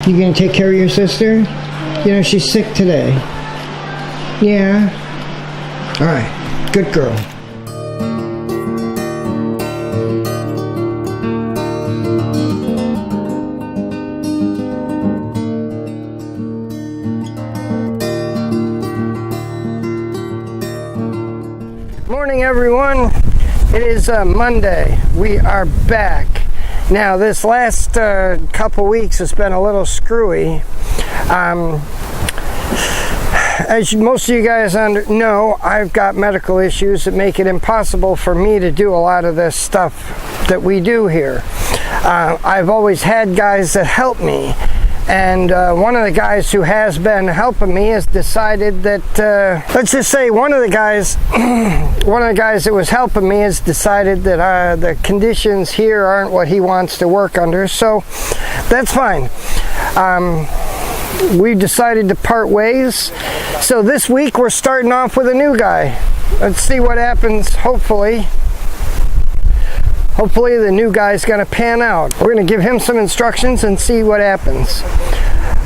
You gonna take care of your sister? You know, she's sick today. Yeah? Alright, good girl. Morning, everyone. It is Monday. We are back. Now, this last couple weeks has been a little screwy. As most of you guys know, I've got medical issues that make it impossible for me to do a lot of this stuff that we do here. I've always had guys that help me. And one of the guys who has been helping me has decided that, let's just say one of the guys that was helping me has decided that the conditions here aren't what he wants to work under, so that's fine. We decided to part ways. So this week we're starting off with a new guy. Let's see what happens, hopefully. Hopefully the new guy's going to pan out. We're going to give him some instructions and see what happens.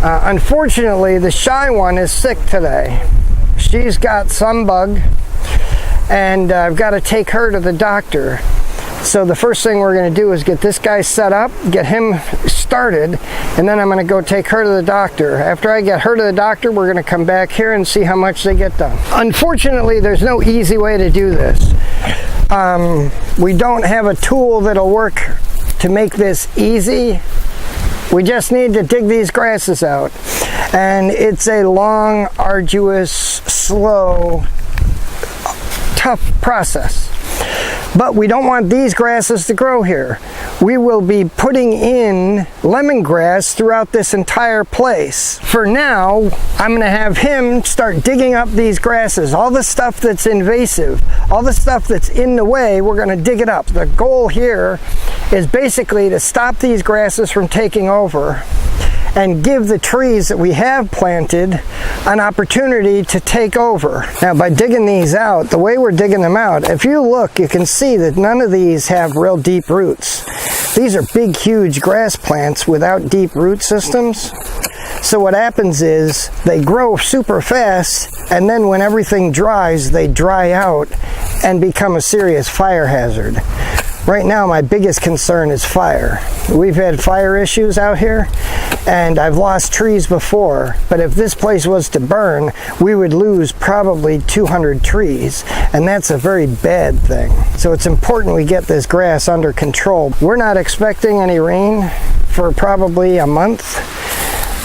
Unfortunately, the shy one is sick today. She's got some bug, and I've got to take her to the doctor. So the first thing we're going to do is get this guy set up, get him started, and then I'm going to go take her to the doctor. After I get her to the doctor, we're going to come back here and see how much they get done. Unfortunately, there's no easy way to do this. We don't have a tool that'll work to make this easy. We just need to dig these grasses out. And it's a long, arduous, slow, tough process. But we don't want these grasses to grow here. We will be putting in lemongrass throughout this entire place. For now, I'm going to have him start digging up these grasses. All the stuff that's invasive, all the stuff that's in the way, we're going to dig it up. The goal here is basically to stop these grasses from taking over and give the trees that we have planted an opportunity to take over. Now, by digging these out, the way we're digging them out, if you look, you can see that none of these have real deep roots. These are big, huge grass plants without deep root systems. So what happens is they grow super fast, and then when everything dries, they dry out and become a serious fire hazard. Right now, my biggest concern is fire. We've had fire issues out here, and I've lost trees before, but if this place was to burn, we would lose probably 200 trees, and that's a very bad thing. So it's important we get this grass under control. We're not expecting any rain for probably a month.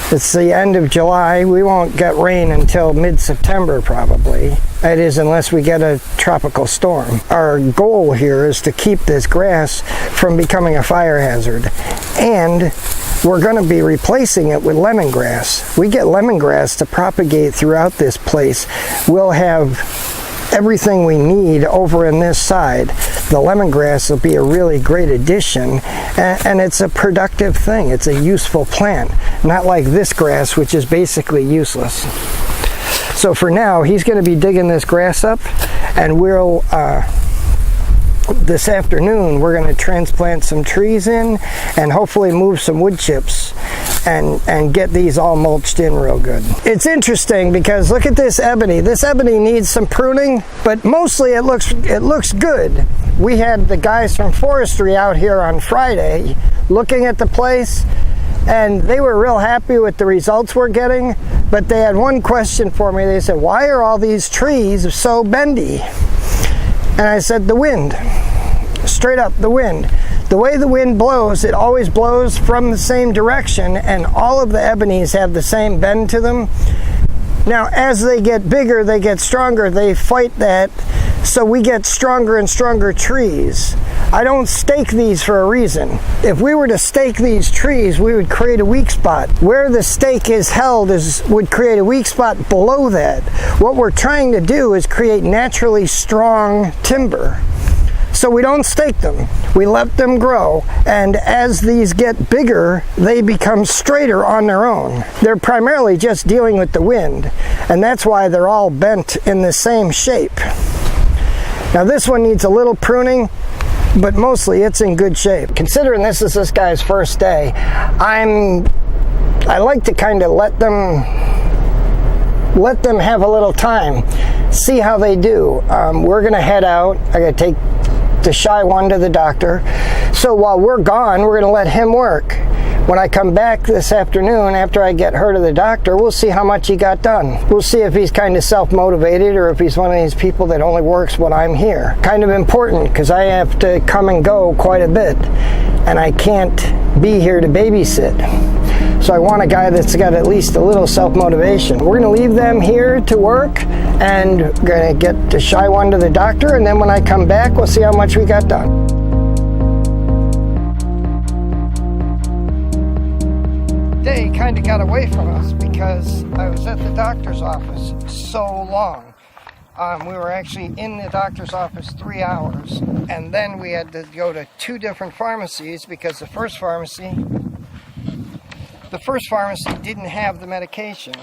It's the end of July. We won't get rain until mid-September probably. That is, unless we get a tropical storm. Our goal here is to keep this grass from becoming a fire hazard. And we're going to be replacing it with lemongrass. We get lemongrass to propagate throughout this place. We'll have everything we need over in this side. The lemongrass will be a really great addition, and it's a productive thing. It's a useful plant, not like this grass, which is basically useless. So for now, he's going to be digging this grass up, and we'll this afternoon we're going to transplant some trees in and hopefully move some wood chips and get these all mulched in real good. It's interesting because look at this ebony. This ebony needs some pruning, but mostly it looks good. We had the guys from forestry out here on Friday looking at the place, and they were real happy with the results we're getting, but they had one question for me. They said, "Why are all these trees so bendy?" And I said, "The wind." Straight up, the wind. The way the wind blows, it always blows from the same direction, and all of the ebonies have the same bend to them. Now, as they get bigger, they get stronger, they fight that, so we get stronger and stronger trees. I don't stake these for a reason. If we were to stake these trees, we would create a weak spot. Where the stake is held would create a weak spot below that. What we're trying to do is create naturally strong timber. So we don't stake them. We let them grow, and as these get bigger, they become straighter on their own. They're primarily just dealing with the wind, and that's why they're all bent in the same shape. Now this one needs a little pruning, but mostly it's in good shape. Considering this is this guy's first day, I'm I like to kind of let them have a little time, see how they do. We're gonna head out. I gotta take the shy one to the doctor. So while we're gone, we're gonna let him work. When I come back this afternoon, after I get her to the doctor, we'll see how much he got done. We'll see if he's kind of self-motivated or if he's one of these people that only works when I'm here. Kind of important, because I have to come and go quite a bit, and I can't be here to babysit. So I want a guy that's got at least a little self-motivation. We're gonna leave them here to work, and we're gonna get the shy one to the doctor, and then when I come back, we'll see how much we got done. Day kind of got away from us because I was at the doctor's office so long. We were actually in the doctor's office 3 hours, and then we had to go to 2 different pharmacies because the first pharmacy didn't have the medication.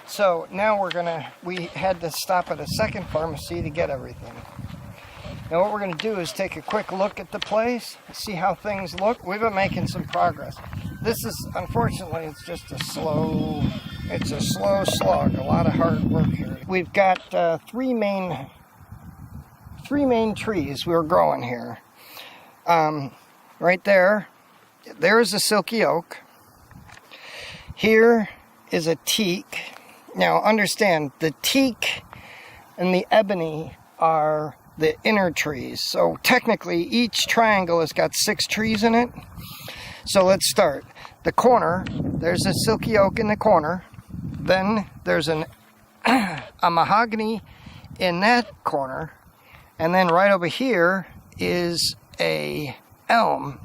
So now we had to stop at a second pharmacy to get everything. Now what we're going to do is take a quick look at the place, see how things look. We've been making some progress. This is, unfortunately, it's just a slow slog, a lot of hard work here. We've got 3 main trees we're growing here. Right there's a silky oak. Here is a teak. Now understand, the teak and the ebony are the inner trees. So technically each triangle has got 6 trees in it. So let's start. The corner, there's a silky oak in the corner. Then there's a mahogany in that corner. And then right over here is a elm.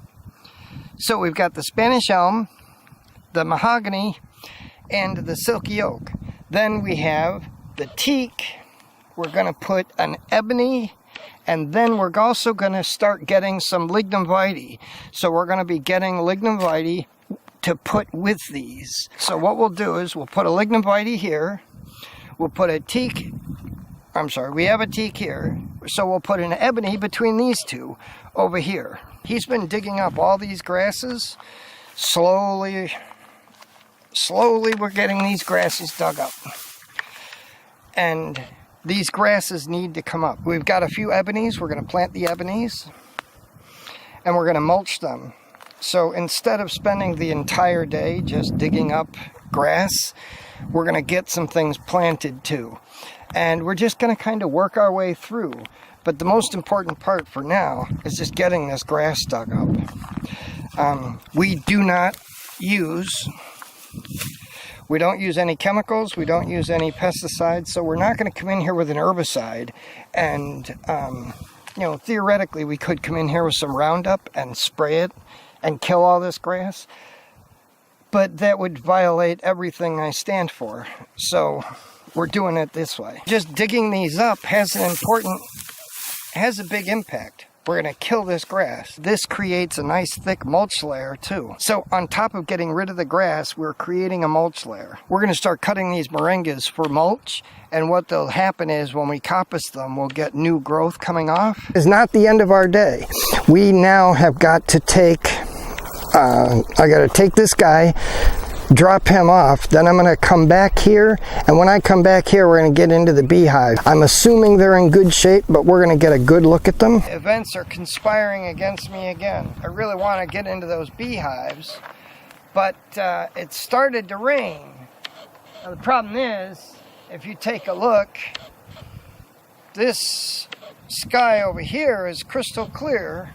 So we've got the Spanish elm, the mahogany, and the silky oak. Then we have the teak. We're going to put an ebony, and then we're also going to start getting some lignum vitae. So we're going to be getting lignum vitae to put with these. So what we'll do is we'll put a lignum vitae here. We'll put a teak. We have a teak here. So we'll put an ebony between these 2 over here. He's been digging up all these grasses. Slowly we're getting these grasses dug up. And these grasses need to come up. We've got a few ebonies. We're going to plant the ebonies, and we're going to mulch them. So instead of spending the entire day just digging up grass, we're going to get some things planted too. And we're just going to kind of work our way through. But the most important part for now is just getting this grass dug up. We don't use any chemicals, we don't use any pesticides, so we're not going to come in here with an herbicide. And, theoretically we could come in here with some Roundup and spray it and kill all this grass, but that would violate everything I stand for. So we're doing it this way. Just digging these up has a big impact. We're going to kill this grass. This creates a nice thick mulch layer too. So on top of getting rid of the grass, we're creating a mulch layer. We're going to start cutting these moringas for mulch, and what'll happen is when we coppice them, we'll get new growth coming off. It's not the end of our day. We now have got to take, I got to take this guy, drop him off, then I'm going to come back here, and when I come back here we're going to get into the beehive. I'm assuming they're in good shape, but we're going to get a good look at them. Events are conspiring against me again. I really want to get into those beehives, but it started to rain. Now the problem is, if you take a look, this sky over here is crystal clear,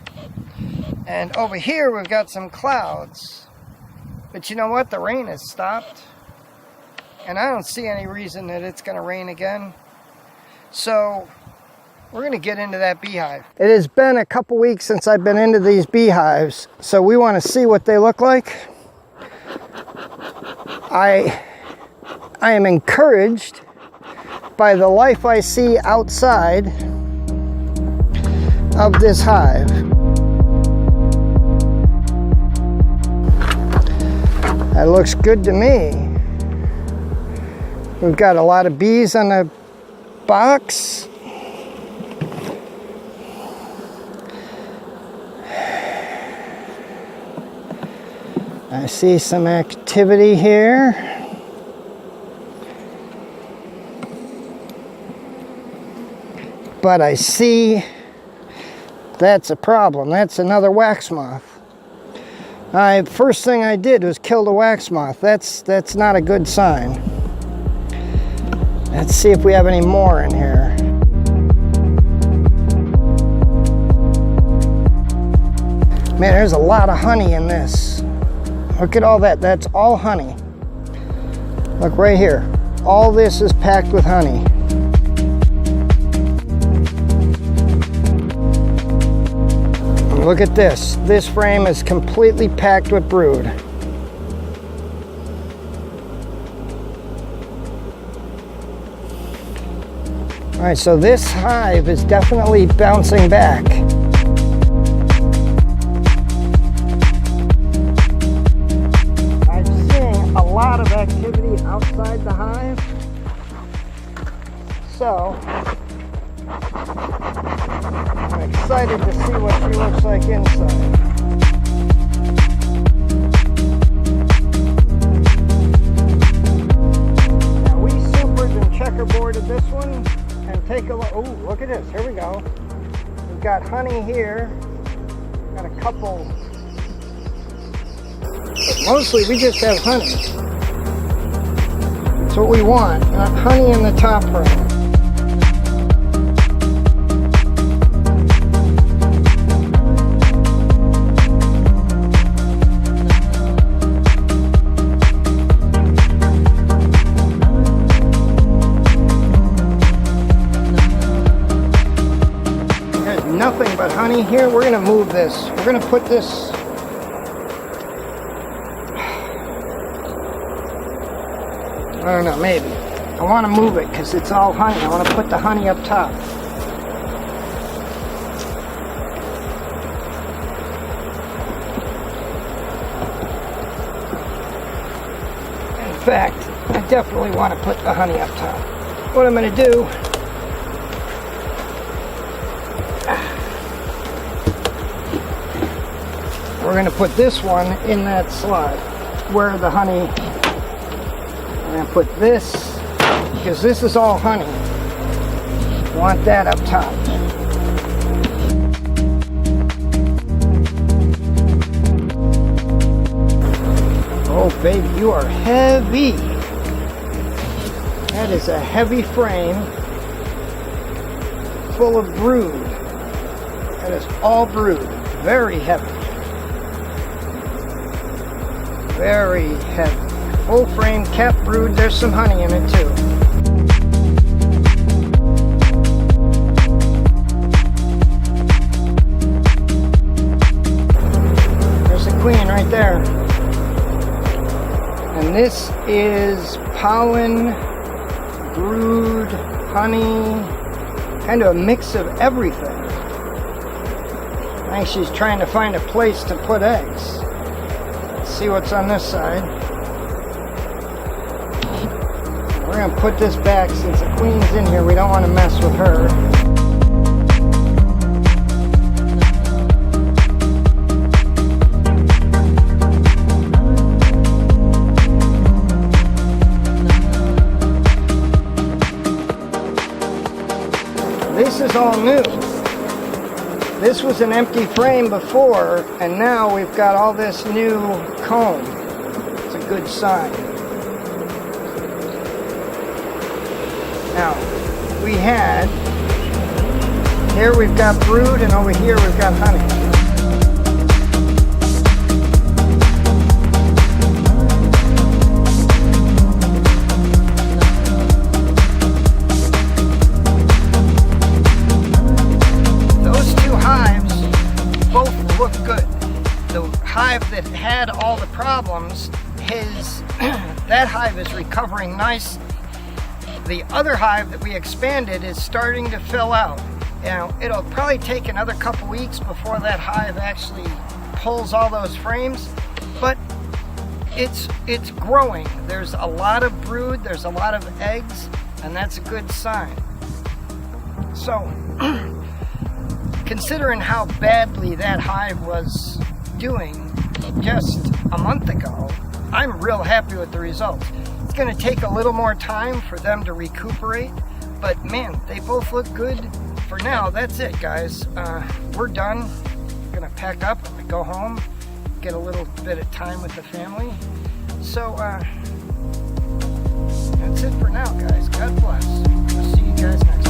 and over here we've got some clouds. But you know what? The rain has stopped, and I don't see any reason that it's going to rain again. So we're going to get into that beehive. It has been a couple weeks since I've been into these beehives, so we want to see what they look like. I am encouraged by the life I see outside of this hive. That looks good to me. We've got a lot of bees on the box. I see some activity here. But I see that's a problem. That's another wax moth. First thing I did was kill the wax moth. That's not a good sign. Let's see if we have any more in here. Man, there's a lot of honey in this. Look at all that. That's all honey. Look right here. All this is packed with honey. And look at this. This frame is completely packed with brood. All right, so this hive is definitely bouncing back. A lot of activity outside the hive, so I'm excited to see what she looks like inside. Now we supered and checkerboarded this one, and take a look. Oh, look at this. Here we go. We've got honey here. Got a couple. But mostly we just have honey. That's what we want, not honey in the top frame. There's nothing but honey here. We're going to move this. We're going to put this. I don't know, maybe. I want to move it because it's all honey. I want to put the honey up top. In fact, I definitely want to put the honey up top. What I'm going to do, we're going to put this one in that slot where the honey. I'm going to put this, because this is all honey. I want that up top. Oh baby, you are heavy. That is a heavy frame full of brood. That is all brood. Very heavy. Very heavy. Full frame, capped brood, there's some honey in it too. There's the queen right there. And this is pollen, brood, honey, kind of a mix of everything. I think she's trying to find a place to put eggs. Let's see what's on this side. We're going to put this back since the queen's in here. We don't want to mess with her. This is all new. This was an empty frame before, and now we've got all this new comb. It's a good sign. Now, we had, here we've got brood, and over here we've got honey. Those two hives both look good. The hive that had all the problems, that hive is recovering nice. The other hive that we expanded is starting to fill out. It'll probably take another couple weeks before that hive actually pulls all those frames, but it's growing. There's a lot of brood, there's a lot of eggs, and that's a good sign. So, considering how badly that hive was doing just a month ago, I'm real happy with the results. It's going to take a little more time for them to recuperate, but man, they both look good. For now, that's it, guys. We're done. We're going to pack up and go home, get a little bit of time with the family. So, that's it for now, guys. God bless. We'll see you guys next time.